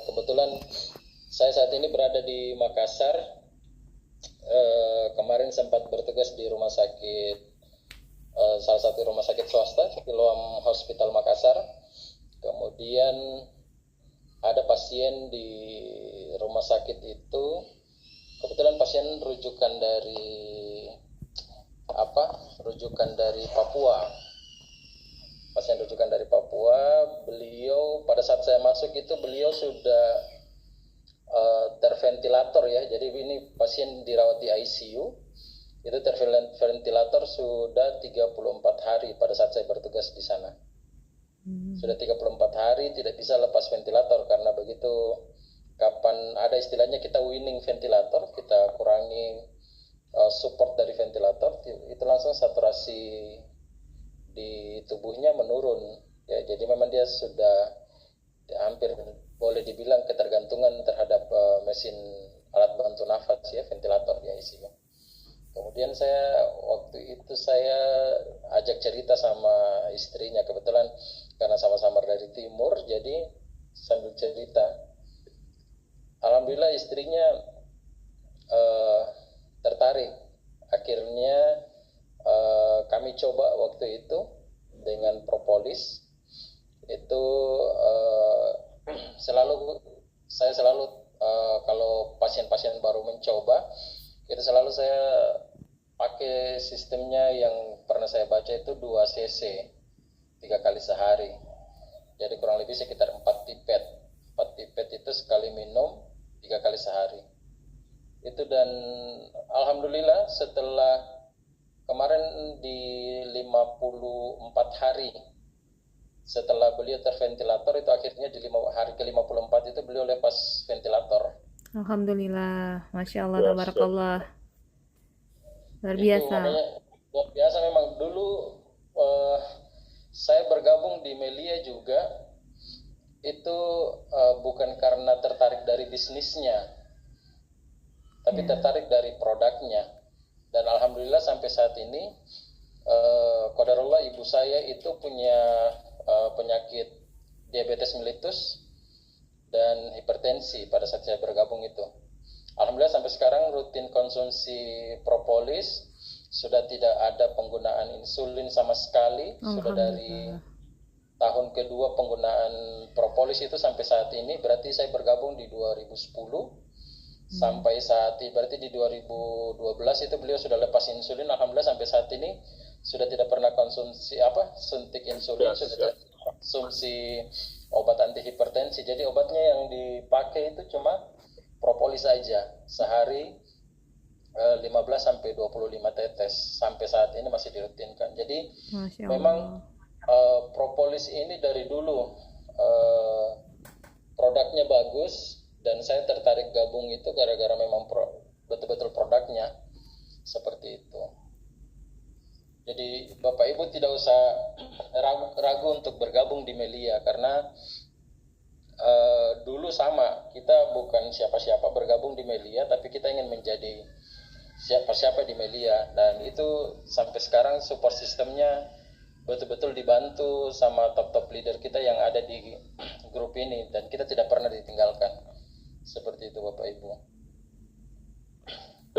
kebetulan saya saat ini berada di Makassar. Kemarin sempat bertugas di rumah sakit, salah satu rumah sakit swasta, Siloam Hospital Makassar. Kemudian ada pasien di rumah sakit itu, kebetulan pasien rujukan dari Papua. Pasien rujukan dari Papua, beliau pada saat saya masuk itu beliau sudah terventilator ya. Jadi ini pasien dirawat di ICU. Itu terventilator sudah 34 hari pada saat saya bertugas di sana. Sudah 34 hari tidak bisa lepas ventilator karena begitu kapan ada istilahnya kita winning ventilator, kita kurangi support dari ventilator, itu langsung saturasi di tubuhnya menurun ya. Jadi memang dia sudah hampir boleh dibilang ketergantungan terhadap mesin alat bantu nafas ya, ventilator di ICU. Kemudian waktu itu saya ajak cerita sama istrinya, kebetulan karena sama-sama dari timur, jadi sambil cerita. Alhamdulillah istrinya tertarik. Akhirnya kami coba waktu itu dengan propolis. Itu saya selalu kalau pasien-pasien baru mencoba, itu selalu saya pakai sistemnya yang pernah saya baca itu 2 cc 3 kali sehari. Jadi kurang lebih sekitar 4 pipet. 4 pipet itu sekali minum 3 kali sehari. Itu, dan alhamdulillah setelah kemarin di 54 hari setelah beliau terventilator, itu akhirnya di hari ke-54 itu beliau lepas ventilator. Alhamdulillah, Masya Allah, tabarakallah. Luar Itu biasa. makanya luar biasa memang. Dulu saya bergabung di Melia juga itu bukan karena tertarik dari bisnisnya, tapi tertarik dari produknya. Dan alhamdulillah sampai saat ini qadarullah ibu saya itu punya penyakit diabetes mellitus dan hipertensi pada saat saya bergabung itu. Alhamdulillah sampai sekarang rutin konsumsi propolis, sudah tidak ada penggunaan insulin sama sekali. Sudah dari tahun kedua penggunaan propolis itu sampai saat ini, berarti saya bergabung di 2010 sampai saat ini, berarti di 2012 itu beliau sudah lepas insulin. Alhamdulillah sampai saat ini sudah tidak pernah konsumsi suntik insulin, sudah tidak konsumsi obat anti hipertensi. Jadi obatnya yang dipakai itu cuma propolis saja, sehari 15 sampai 25 tetes. Sampai saat ini masih dirutinkan. Jadi memang propolis ini dari dulu produknya bagus, dan saya tertarik gabung itu gara-gara memang betul-betul produknya seperti itu. Jadi Bapak Ibu tidak usah ragu untuk bergabung di Melia, karena dulu sama, kita bukan siapa-siapa bergabung di Melia, tapi kita ingin menjadi siapa-siapa di Melia. Dan itu sampai sekarang support sistemnya betul-betul dibantu sama top-top leader kita yang ada di grup ini, dan kita tidak pernah ditinggalkan. Seperti itu Bapak Ibu.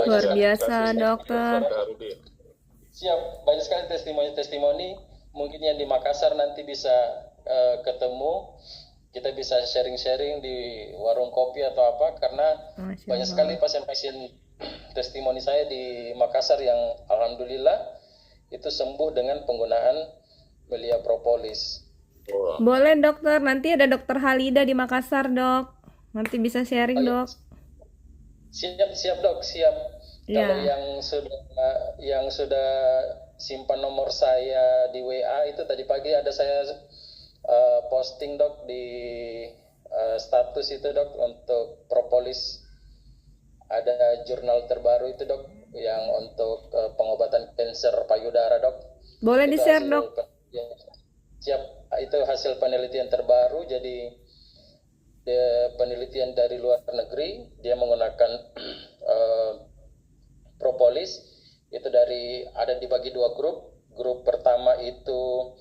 Luar biasa dokter. Siap, banyak sekali testimoni. Mungkin yang di Makassar nanti bisa ketemu, kita bisa sharing-sharing di warung kopi atau apa, karena banyak sekali pasien-pasien testimoni saya di Makassar yang alhamdulillah itu sembuh dengan penggunaan Melia Propolis. Boleh dokter, nanti ada dokter Halida di Makassar dok, nanti bisa sharing dok. Siap dok, siap. Kalau yang sudah simpan nomor saya di WA itu, tadi pagi ada saya posting dok di status itu dok, untuk propolis. Ada jurnal terbaru itu dok, yang untuk pengobatan kanker payudara dok. Boleh di share dok. Siap, itu hasil penelitian terbaru. Jadi penelitian dari luar negeri, dia menggunakan propolis itu ada dibagi 2 grup. Grup pertama itu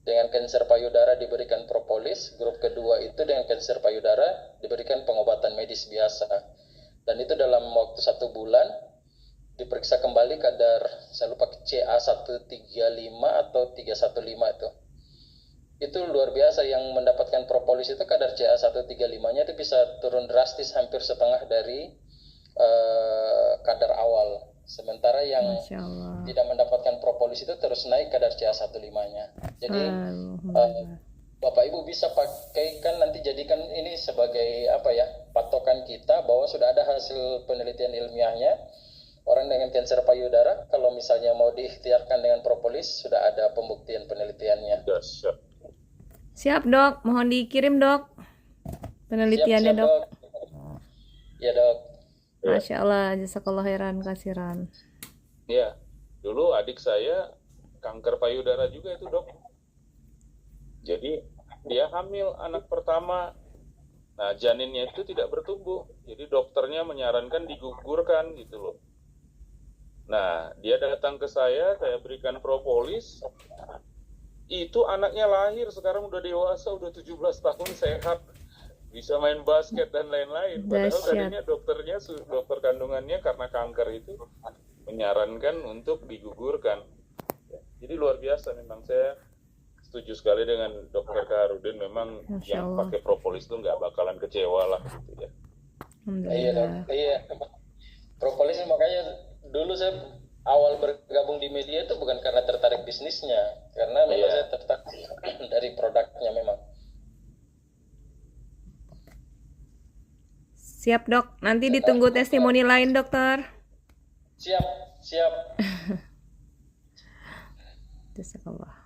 dengan kanker payudara diberikan propolis, grup kedua itu dengan kanker payudara diberikan pengobatan medis biasa. Dan itu dalam waktu 1 bulan diperiksa kembali kadar, saya lupa CA135 atau 315 itu. Itu luar biasa, yang mendapatkan propolis itu kadar CA135-nya itu bisa turun drastis, hampir setengah dari kadar awal. Sementara yang Masya Allah. tidak mendapatkan propolis itu terus naik kadar CA135-nya. Jadi Alhamdulillah. Bapak Ibu bisa pakaikan, nanti jadikan ini sebagai patokan kita bahwa sudah ada hasil penelitian ilmiahnya. Orang dengan kanker payudara kalau misalnya mau diikhtiarkan dengan propolis, sudah ada pembuktian penelitiannya. Siap dok, mohon dikirim dok penelitiannya Siap, dok. Ya dok. Masya Allah, jazakallah khairan kasiran. Ya, dulu adik saya kanker payudara juga itu dok. Jadi dia hamil anak pertama, nah janinnya itu tidak bertumbuh. Jadi dokternya menyarankan digugurkan gitu loh. Nah dia datang ke saya berikan propolis. Itu anaknya lahir, sekarang udah dewasa, udah 17 tahun, sehat, bisa main basket dan lain-lain. Padahal tadinya dokter kandungannya karena kanker itu menyarankan untuk digugurkan. Jadi luar biasa, memang saya setuju sekali dengan dokter Kaharudin. Memang yang pakai propolis itu nggak bakalan kecewa lah gitu ya. Iya. Propolis makanya dulu saya awal bergabung di media itu bukan karena tertarik bisnisnya, karena memang saya tertarik dari produknya memang. Siap dok, nanti ditunggu testimoni lain dokter. Siap. Jazakallah.